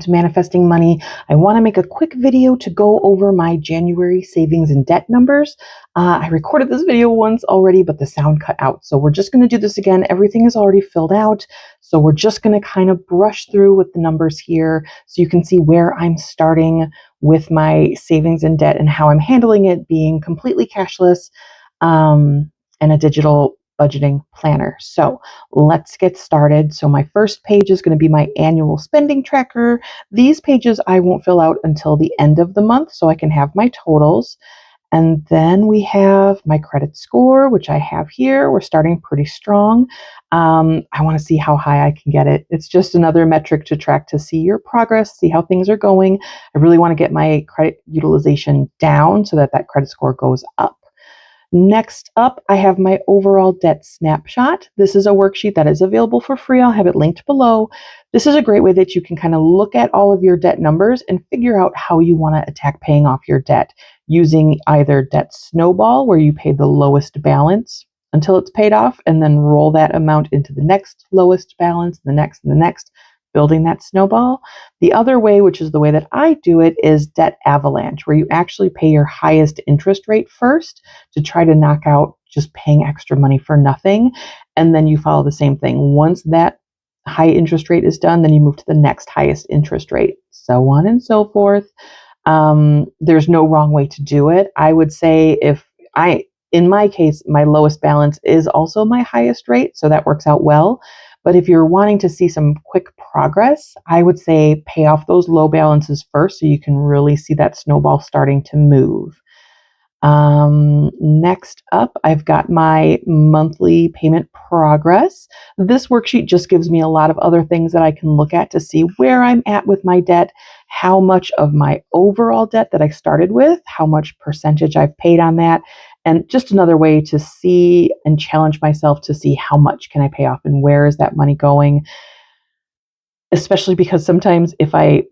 to manifesting money, I want to make a quick video to go over my January savings and debt numbers. I recorded this video once already, but the sound cut out. So we're just going to do this again. Everything is already filled out. So we're just going to kind of brush through with the numbers here so you can see where I'm starting with my savings and debt and how I'm handling it, being completely cashless and a digital budgeting planner. So let's get started. So my first page is going to be my annual spending tracker. These pages I won't fill out until the end of the month so I can have my totals. And then we have my credit score, which I have here. We're starting pretty strong. I want to see how high I can get it. It's just another metric to track to see your progress, see how things are going. I really want to get my credit utilization down so that that credit score goes up. Next up, I have my overall debt snapshot. This is a worksheet that is available for free. I'll have it linked below. This is a great way that you can kind of look at all of your debt numbers and figure out how you want to attack paying off your debt using either debt snowball, where you pay the lowest balance until it's paid off, and then roll that amount into the next lowest balance, the next, and the next, building that snowball. The other way, which is the way that I do it, is debt avalanche, where you actually pay your highest interest rate first to try to knock out just paying extra money for nothing. And then you follow the same thing. Once that high interest rate is done, then you move to the next highest interest rate, so on and so forth. There's no wrong way to do it. I would say in my case, my lowest balance is also my highest rate, so that works out well. But if you're wanting to see some quick progress, I would say pay off those low balances first so you can really see that snowball starting to move. Next up, I've got my monthly payment progress. This worksheet just gives me a lot of other things that I can look at to see where I'm at with my debt, how much of my overall debt that I started with, how much percentage I've paid on that, and just another way to see and challenge myself to see how much can I pay off and where is that money going. Especially because sometimes if I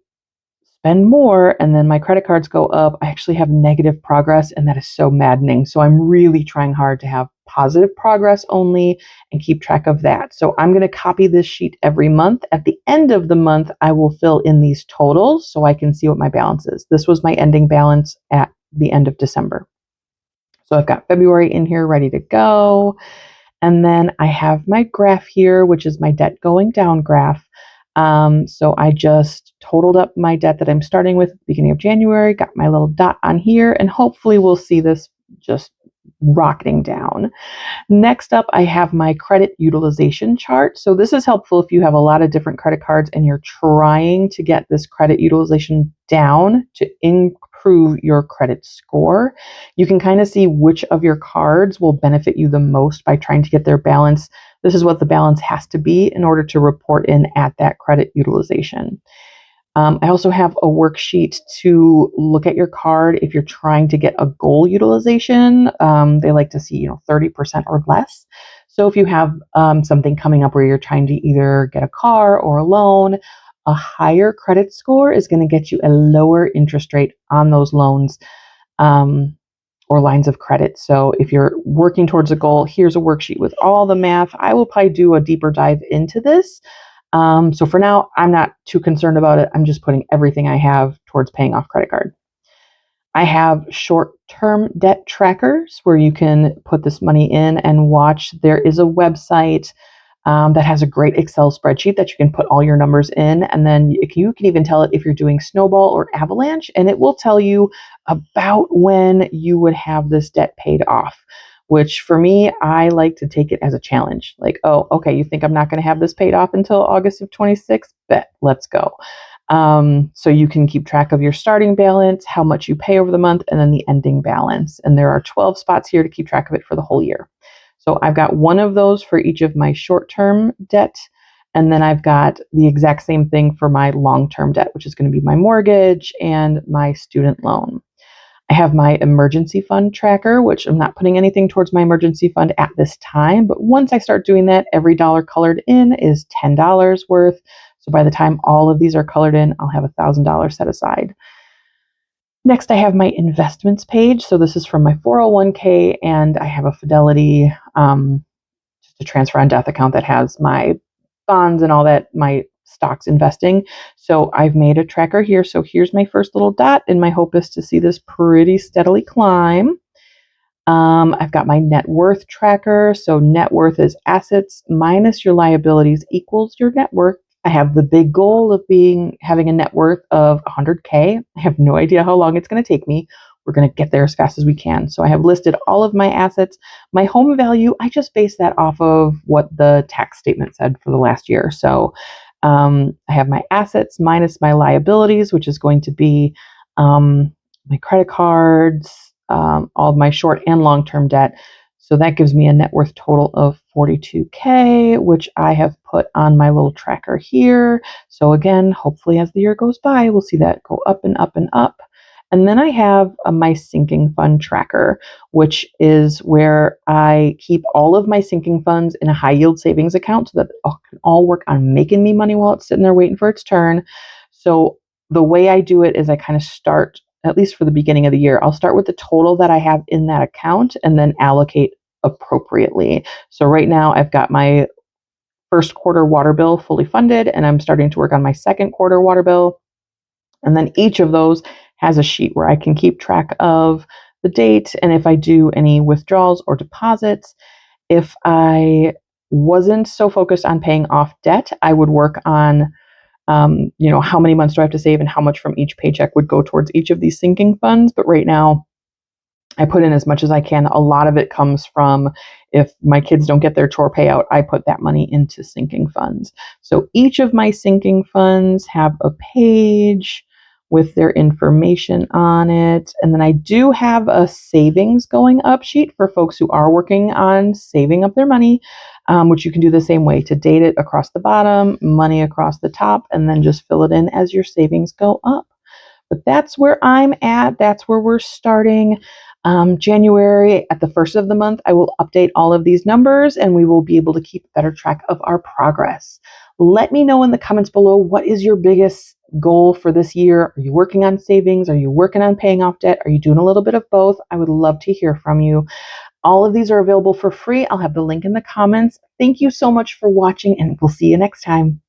spend more and then my credit cards go up, I actually have negative progress, and that is so maddening. So I'm really trying hard to have positive progress only and keep track of that. So I'm going to copy this sheet every month. At the end of the month, I will fill in these totals so I can see what my balance is. This was my ending balance at the end of December. So I've got February in here ready to go. And then I have my graph here, which is my debt going down graph. So I just totaled up my debt that I'm starting with at the beginning of January, got my little dot on here, and hopefully we'll see this just rocketing down. Next up, I have my credit utilization chart. So this is helpful if you have a lot of different credit cards and you're trying to get this credit utilization down to improve your credit score. You can kind of see which of your cards will benefit you the most by trying to get their balance. This is what the balance has to be in order to report in at that credit utilization. I also have a worksheet to look at your card if you're trying to get a goal utilization. They like to see, 30% or less. So if you have something coming up where you're trying to either get a car or a loan, a higher credit score is going to get you a lower interest rate on those loans or lines of credit. So if you're working towards a goal, here's a worksheet with all the math. I will probably do a deeper dive into this. So for now, I'm not too concerned about it. I'm just putting everything I have towards paying off credit card. I have short-term debt trackers where you can put this money in and watch. There is a website that has a great Excel spreadsheet that you can put all your numbers in. And then you can even tell it if you're doing snowball or avalanche, and it will tell you about when you would have this debt paid off. Which for me, I like to take it as a challenge. Like, oh, okay, you think I'm not going to have this paid off until August of 26? Bet, let's go. So you can keep track of your starting balance, how much you pay over the month, and then the ending balance. And there are 12 spots here to keep track of it for the whole year. So I've got one of those for each of my short-term debt. And then I've got the exact same thing for my long-term debt, which is going to be my mortgage and my student loan. I have my emergency fund tracker, which I'm not putting anything towards my emergency fund at this time. But once I start doing that, every dollar colored in is $10 worth. So by the time all of these are colored in, I'll have $1,000 set aside. Next, I have my investments page. So this is from my 401k, and I have a Fidelity, just a transfer on death account that has my bonds and all that, my stocks investing. So I've made a tracker here. So here's my first little dot, and my hope is to see this pretty steadily climb. I've got my net worth tracker. So net worth is assets minus your liabilities equals your net worth. I have the big goal of having a net worth of 100K. I have no idea how long it's going to take me. We're going to get there as fast as we can. So I have listed all of my assets. My home value, I just based that off of what the tax statement said for the last year. So I have my assets minus my liabilities, which is going to be my credit cards, all of my short and long-term debt. So that gives me a net worth total of 42K, which I have put on my little tracker here. So again, hopefully as the year goes by, we'll see that go up and up and up. And then I have my sinking fund tracker, which is where I keep all of my sinking funds in a high yield savings account so that it can all work on making me money while it's sitting there waiting for its turn. So the way I do it is I kind of start, at least for the beginning of the year, I'll start with the total that I have in that account and then allocate appropriately. So right now I've got my first quarter water bill fully funded, and I'm starting to work on my second quarter water bill. And then each of those has a sheet where I can keep track of the date and if I do any withdrawals or deposits. If I wasn't so focused on paying off debt, I would work on, how many months do I have to save and how much from each paycheck would go towards each of these sinking funds. But right now, I put in as much as I can. A lot of it comes from if my kids don't get their chore payout, I put that money into sinking funds. So each of my sinking funds have a page with their information on it. And then I do have a savings going up sheet for folks who are working on saving up their money, which you can do the same way to date it across the bottom, money across the top, and then just fill it in as your savings go up. But that's where I'm at. That's where we're starting. January, at the first of the month, I will update all of these numbers and we will be able to keep better track of our progress. Let me know in the comments below, what is your biggest goal for this year? Are you working on savings? Are you working on paying off debt? Are you doing a little bit of both? I would love to hear from you. All of these are available for free. I'll have the link in the comments. Thank you so much for watching, and we'll see you next time.